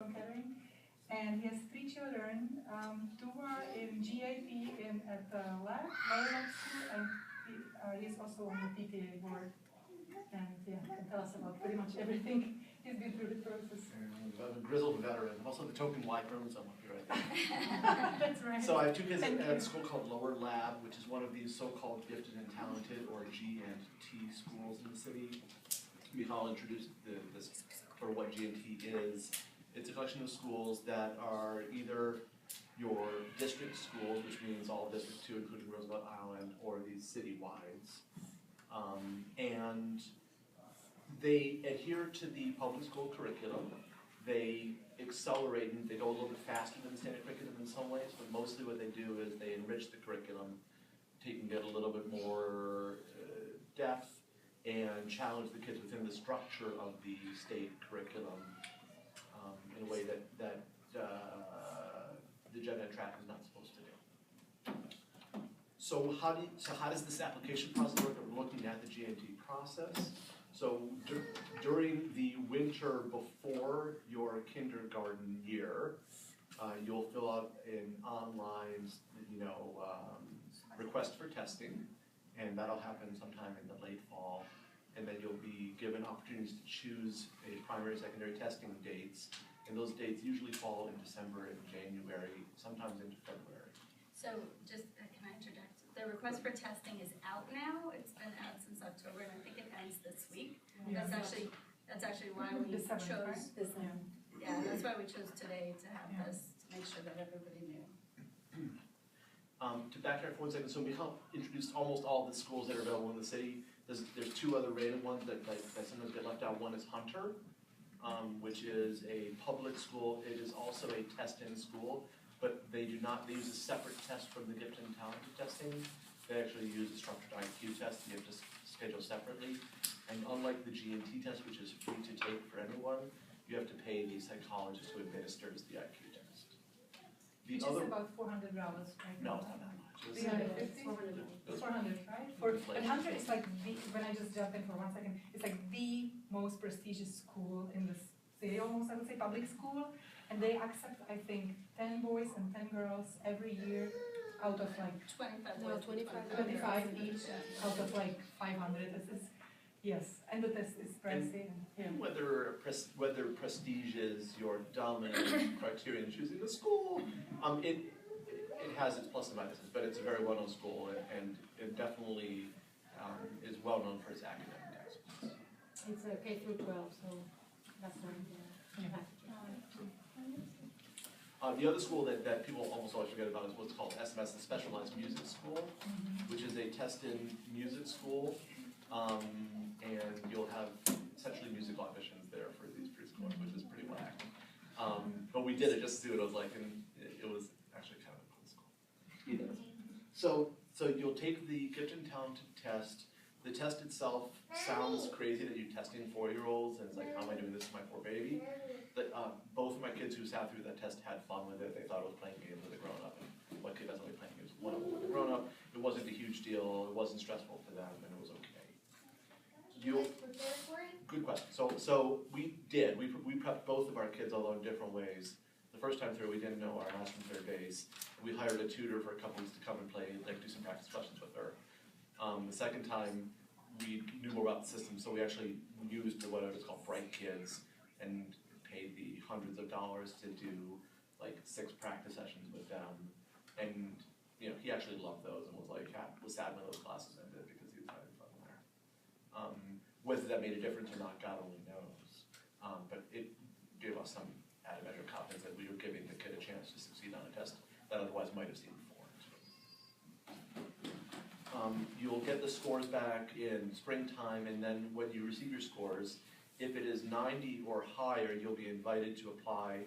from Kettering. And he has 3 children. 2 are in GAP at the lower school, and he's also on the PTA board. And yeah, he can tell us about pretty much everything. He's been through the process. I'm a grizzled veteran, also the token white chromosome up here, I think. That's right. So I have 2 kids at a school called Lower Lab, which is one of these so-called gifted and talented, or G&T schools in the city. Michal introduced this for what G&T is. It's a collection of schools that are either your district schools, which means all districts too, including Roosevelt Island, or these citywides. And they adhere to the public school curriculum. They accelerate and they go a little bit faster than the standard curriculum in some ways, but mostly what they do is they enrich the curriculum, taking it a little bit more depth, and challenge the kids within the structure of the state curriculum in a way that the gen ed track is not supposed to do. So how does this application process work? We're looking at the G&T process. So during the winter before your kindergarten year, you'll fill out an online, request for testing, and that'll happen sometime in the late fall. And then you'll be given opportunities to choose a primary, secondary testing dates, and those dates usually fall in December and January, sometimes into February. So just, can I interject? The request for testing is out now. It's been out since October, and I think it ends this week. Yeah. That's actually why we chose. Yeah, that's why we chose today to have this, to make sure that everybody knew. To backtrack for 1 second, so Michal introduced almost all the schools that are available in the city. There's 2 other random ones that sometimes get left out. One is Hunter, which is a public school. It is also a test-in school, but they use a separate test from the gifted and talented testing. They actually use a structured IQ test you have to schedule separately. And unlike the G&T test, which is free to take for anyone, you have to pay the psychologist who administers the IQ test. Which is about $400, right? No, it's not that much. 350? 400, right? And Hunter is like when I just jump in for 1 second, it's like the most prestigious school in the city, almost, I would say, public school. And they accept, I think, 10 boys and 10 girls every year out of like 25 each out of like 500. Yes, and the test is pricey. And whether prestige is your dominant criterion in choosing the school, it has its pluses and minuses, but it's a very well-known school, and it definitely is well-known for its academic excellence. It's a K through 12, so that's right. The other school that people almost always forget about is what's called SMS, the Specialized Music School, which is a test-in music school, and you'll have essentially music auditions there for these preschoolers, which is pretty whack. But we did it just to see what it was like, and it was actually kind of a cool school. So you'll take the gifted and talented test. The test itself sounds crazy that you're testing 4-year-olds, and it's like, how am I doing this to my poor baby? But both of my kids who sat through that test had fun with it. They thought it was playing games with a grown-up, and one kid doesn't like playing games with a grown-up. It wasn't a huge deal. It wasn't stressful for them, and it was okay. Good question. So we did. We prepped both of our kids, although in different ways. The first time through, we didn't know our last and third days. We hired a tutor for a couple weeks to come and play, like do some practice questions with her. The second time, we knew more about the system, so we actually used what is called Bright Kids and paid the hundreds of dollars to do like 6 practice sessions with them. And he actually loved those and was sad when those classes ended because he was having fun there. Whether that made a difference or not, God only knows. But it gave us some added measure of confidence that we were giving the kid a chance to succeed on a test that otherwise might have seemed foreign. You'll get the scores back in springtime, and then when you receive your scores, if it is 90 or higher, you'll be invited to apply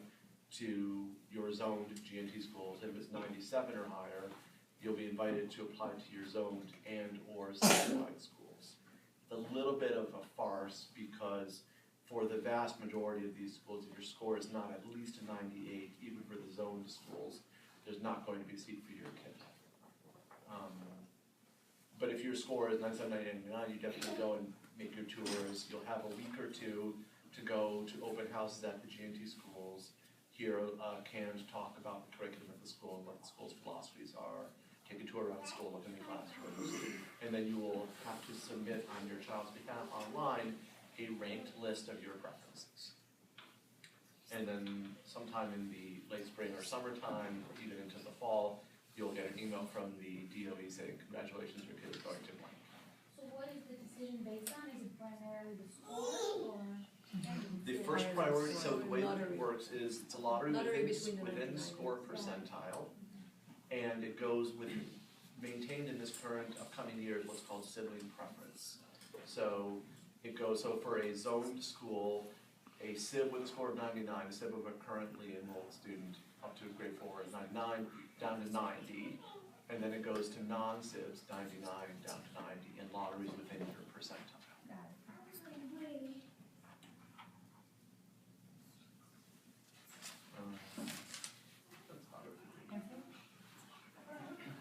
to your zoned G&T schools. If it's 97 or higher, you'll be invited to apply to your zoned and or citywide schools. It's a little bit of a farce because for the vast majority of these schools, if your score is not at least a 98, even for the zoned schools, there's not going to be a seat for your kid. But if your score is 97, 99, you definitely go and make your tours. You'll have a week or two to go to open houses at the G&T schools hear a canned talk about the curriculum of the school and what the school's philosophies are, take a tour around the school, look in the classrooms, and then you will have to submit on your child's behalf online a ranked list of your preferences. And then sometime in the late spring or summertime, or even into the fall, you'll get an email from the DOE saying, congratulations, your kid is going to blank. So what is the decision based on? Is it primarily the score or? The first priority, so the way that it works is it's a lottery within the score percentile, and it goes with, maintained in this current upcoming year is what's called sibling preference. So it goes, so for a zoned school, a SIB with a score of 99, a SIB of a currently enrolled student up to grade 4 is 99, down to 90, and then it goes to non-SIBs, 99 down to 90, and lotteries within your percentile.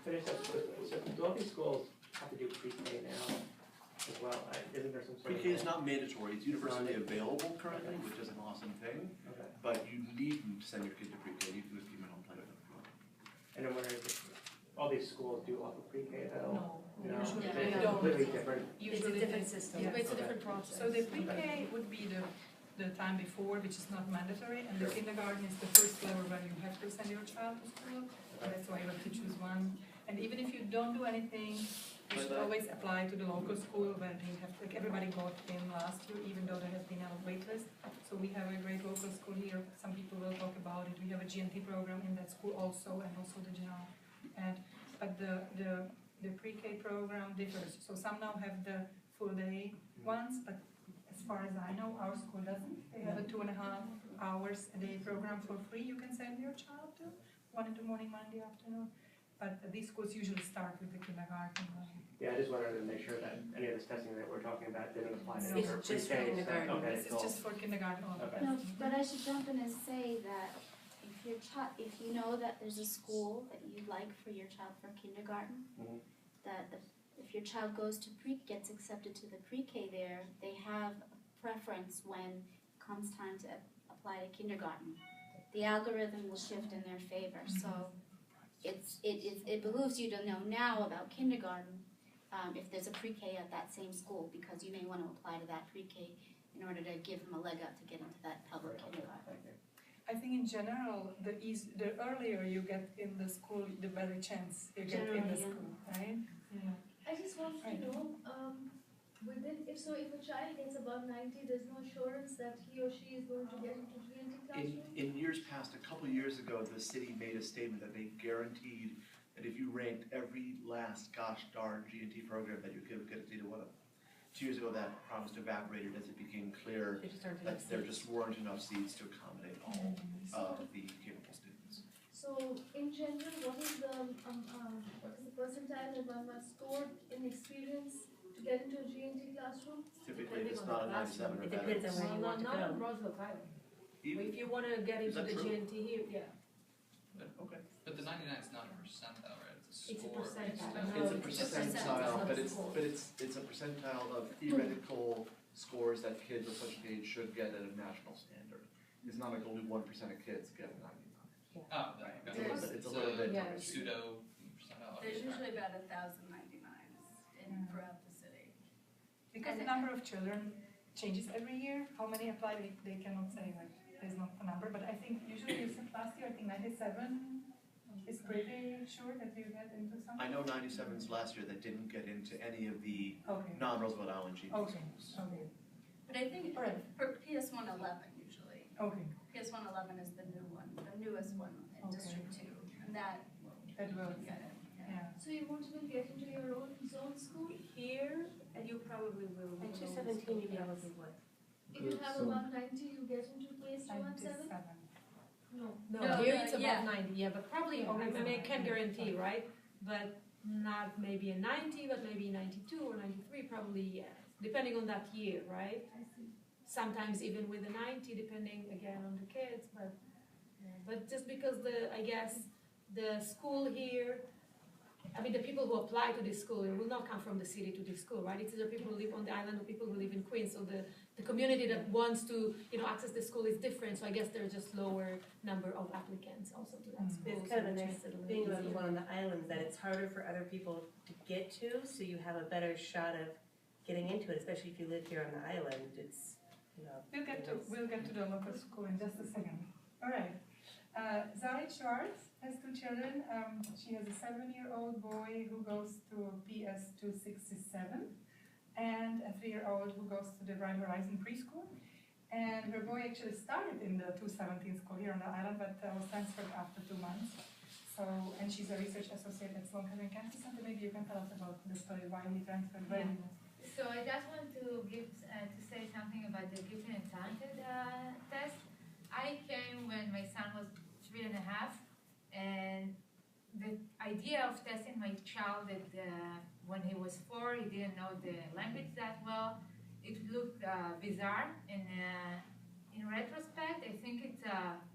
So do all these schools have to do pre-K now as well? Isn't there some sort of? Pre-K is not mandatory, it's universally available currently, which is an awesome thing, Okay. but you needn't send your kid to pre-K, you can just keep them at home playing with them. And I'm wondering if all these schools do offer pre-K though? No. No? Usually It's they a don't. completely different. It's a different system, Yeah. it's a different process. So the pre-K would be the time before, which is not mandatory, and the Sure. kindergarten is the first level when you have to send your child to school. That's why you have to choose one. And even if you don't do anything, you should always apply to the local school where they have, like everybody got in last year, even though there has been a wait list. So we have a great local school here, some people will talk about it. We have a GNT program in that school also, and also the general ed. But the pre-K program differs. So some now have the full day ones, but as far as I know, our school doesn't. They have a 2.5 hours a day program for free you can send your child to, 1 in the morning, 1 in the afternoon. But these schools usually start with the kindergarten. Yeah, I just wanted to make sure that any of this testing that we're talking about didn't apply to No. any It's just for pre-K. kindergarten. Okay, This is cool. just for kindergarten only. Okay. No, but I should jump in and say that if you know that there's a school that you like for your child for kindergarten, Mhm. if your child goes to gets accepted to the pre-K there, they have a preference when it comes time to apply to kindergarten. The algorithm will shift in their favor, so it behooves you to know now about kindergarten if there's a pre-K at that same school, because you may want to apply to that pre-K in order to give them a leg up to get into that public Very helpful. kindergarten. Thank you. I think in general, the earlier you get in the school, the better chance you get in the Generally, yeah. school, right? Yeah. I just wanted to know, if a child gets above 90, there's no assurance that he or she is going to get into GNT classroom? In years past, a couple years ago, the city made a statement that they guaranteed that if you ranked every last gosh darn GNT program that you could get into one of them. 2 years ago, that promise evaporated as it became clear They just started that there just weren't enough seats to accommodate all of the capable students. So in general, what is the percentile that one must score in experience to get into a GNT classroom? Typically, it's not a 97 or It better. depends on where you want to Not on go. Roosevelt Island. Even- If you want to get Is into that the true? GNT here, yeah. Okay. But the 99 is not a percentile, right? It's a It's a score. percentile. based on- No, It's a it's a percentile, percentile. but it's a percentile of theoretical scores that kids of such age should get at a national standard. It's not like only 1% of kids get a 99. Oh, right. It's a little bit. Yeah. Pseudo percentile. There's usually about 1,099s throughout the city. Because the number of children changes every year, how many apply, they cannot say, like, there's not a number, but I think usually you said last year, I think 97 is pretty sure that you get into something. I know 97s last year that didn't get into any of the Okay, non-Roosevelt Island GP okay, schools. okay, But I think All right. for PS 111 usually, okay, PS 111 is the new one, the newest one in Okay. District 2, and that that will, will get it. yeah. So you want to get into your own zone school? Here, and you probably will. At 217, you probably would. If you have above 90, you get into PS 217? 97. No, No, here it's yeah. above 90, yeah, but probably, I mean, I can't guarantee, right? But not maybe a 90, but maybe 92 or 93, probably yes, depending on that year, right? I see. Sometimes even with a 90, depending again on the kids, but just because I guess the school here, I mean, the people who apply to this school will not come from the city to this school, right? It's either people who live on the island or people who live in Queens, so the community that wants to, access the school is different, so I guess there's just lower number of applicants also to that school. It's kind of a which nice makes it little thing about the easier. one on the islands, that it's harder for other people to get to, so you have a better shot of getting into it, especially if you live here on the island. It's, We'll get to the local school in just a second. All right. Zari Schwartz has two children. She has a 7-year-old boy who goes to PS 267 and a 3-year-old who goes to the Bright Horizon preschool. And her boy actually started in the 217 school here on the island, but was transferred after 2 months. So, and she's a research associate at Sloan Kettering Cancer Center. Maybe you can tell us about the story, why he transferred, where he was. So I just want to say something about the gifted and talented test. I came when my son was 3.5, and the idea of testing my child when he was 4, he didn't know the language that well. It looked bizarre, and in retrospect, I think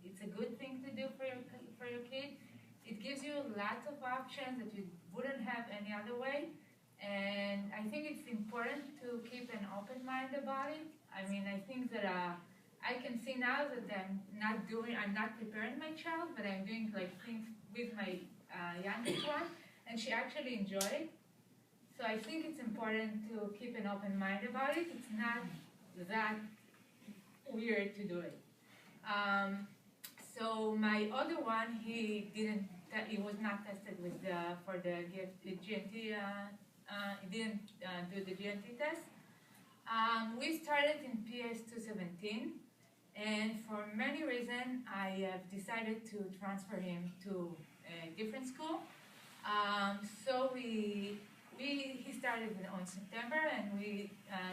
it's a good thing to do for your kid. It gives you lots of options that you wouldn't have any other way. And I think it's important to keep an open mind about it. I mean, I think that I can see now that I'm not preparing my child, but I'm doing things with my youngest one, and she actually enjoyed it. So I think it's important to keep an open mind about it. It's not that weird to do it. So my other one, he was not tested for the GNT. He didn't do the GNT test. We started in PS 217, and for many reasons, I have decided to transfer him to a different school. So he started on September, and we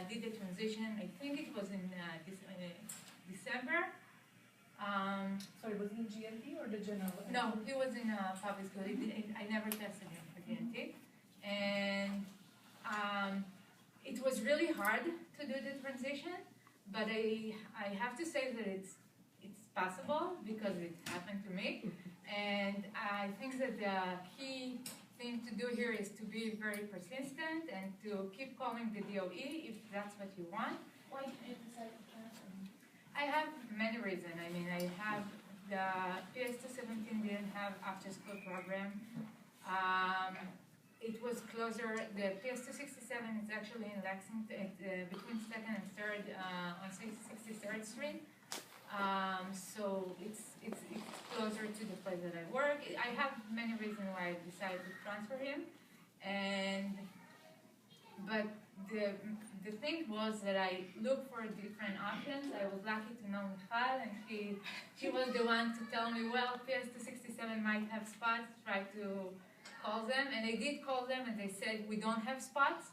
did the transition. I think it was in December. Sorry, was he GNT or the general? No, he was in public school. I never tested him for GNT. And it was really hard to do the transition, but I have to say that it's possible because it happened to me. And I think that the key thing to do here is to be very persistent and to keep calling the DOE if that's what you want. Why did you decide to transfer? I have many reasons. I mean, I have the PS 217 didn't have after-school program. It was closer. The PS 267 is actually in Lexington, between 2nd and 3rd on 63rd Street. So it's closer to the place that I work. I have many reasons why I decided to transfer him, but the thing was that I looked for different options. I was lucky to know Michal, and she was the one to tell me, well, PS 267 might have spots. Try to call them, and I did call them, and they said we don't have spots.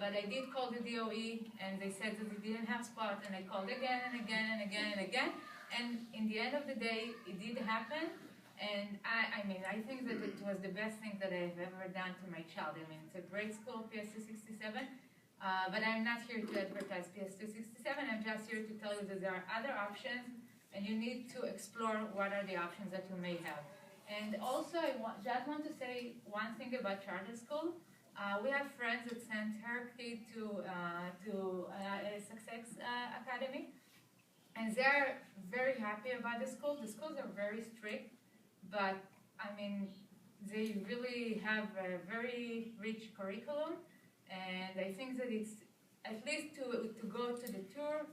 But I did call the DOE, and they said that they didn't have spots, and I called again and again and again and again. And in the end of the day, it did happen. And I mean, I think that it was the best thing that I've ever done to my child. I mean, it's a great school, PS 267, but I'm not here to advertise PS 267. I'm just here to tell you that there are other options, and you need to explore what are the options that you may have. And also, I just want to say one thing about charter school. We have friends that sent her kid to a Success Academy, and they're very happy about the school. The schools are very strict, but I mean, they really have a very rich curriculum, and I think that it's, at least to go to the tour,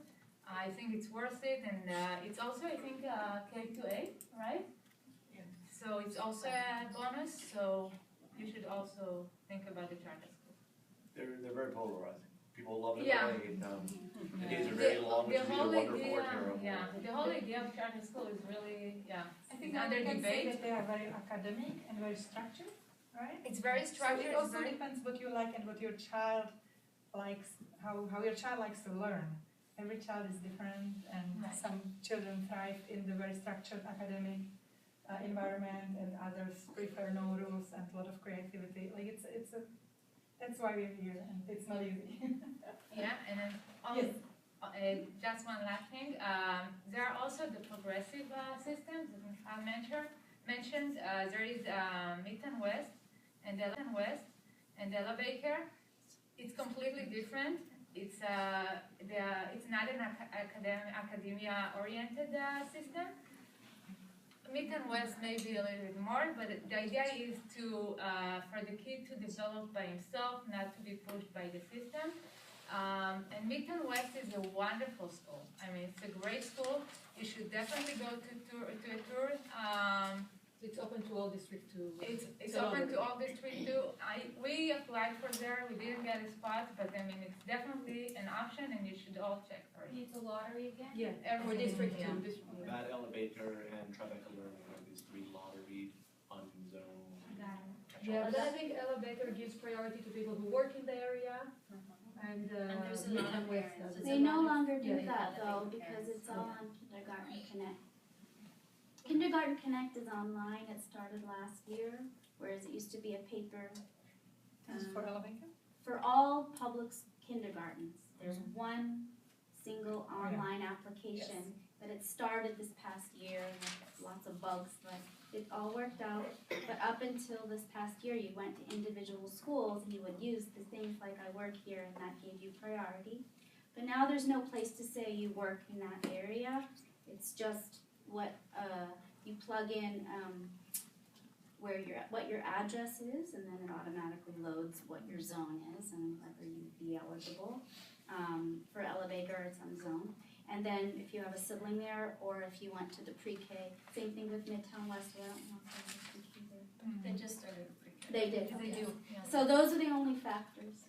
I think it's worth it, and it's also, I think, K-8, right? Yeah. So it's also a bonus, so you should also think about the charter school. They're very polarizing. People love it, Yeah. the days are very long, which is either wonderful or terrible. Yeah, the whole idea of charter school is really, I think under we can say debate. that they are very academic and very structured, right? It's very structured. So it also depends what you like and what your child likes, how your child likes to learn. Every child is different, and Right. some children thrive in the very structured academic environment, and others prefer no rules and a lot of creativity. Like that's why we're here, and it's not easy. Yeah, and then Yes. just one last thing. There are also the progressive systems that Michal mentioned. There is Midtown West and Ella Baker. It's completely different. it's not an academia-oriented system. Mid and West may be a little bit more, but the idea is to for the kid to develop by himself, not to be pushed by the system. And Mid and West is a wonderful school. I mean, it's a great school. You should definitely go to a tour. It's open to all district too. It's open to all district too. We applied for there. We didn't get a spot, but I mean, it's definitely an option, and you should all check for it. It's a lottery again? Yeah, for Everything, district yeah. two, district one. Bad Elevator and Tribeca Learning are these three lottery unzoned. Yeah, but I think Elevator gives priority to people who work in the area, and there's a lot of parents. They no longer do Yeah. that though, because it's all on Kindergarten Connect. Kindergarten Connect is online, it started last year, whereas it used to be a paper. This is for Elevator? For all public kindergartens, there's one single online application, but it started this past year, and with lots of bugs, but it all worked out. But up until this past year, you went to individual schools and you would use the things like I work here, and that gave you priority. But now there's no place to say you work in that area, it's just what you plug in what your address is, and then it automatically loads what your zone is and whether you'd be eligible. For Elevator, it's on zone. And then if you have a sibling there, or if you went to the pre-K, same thing with Midtown West. I don't know if they have pre-K there. They just started pre-K. They did. They Okay. do, yeah. So those are the only factors.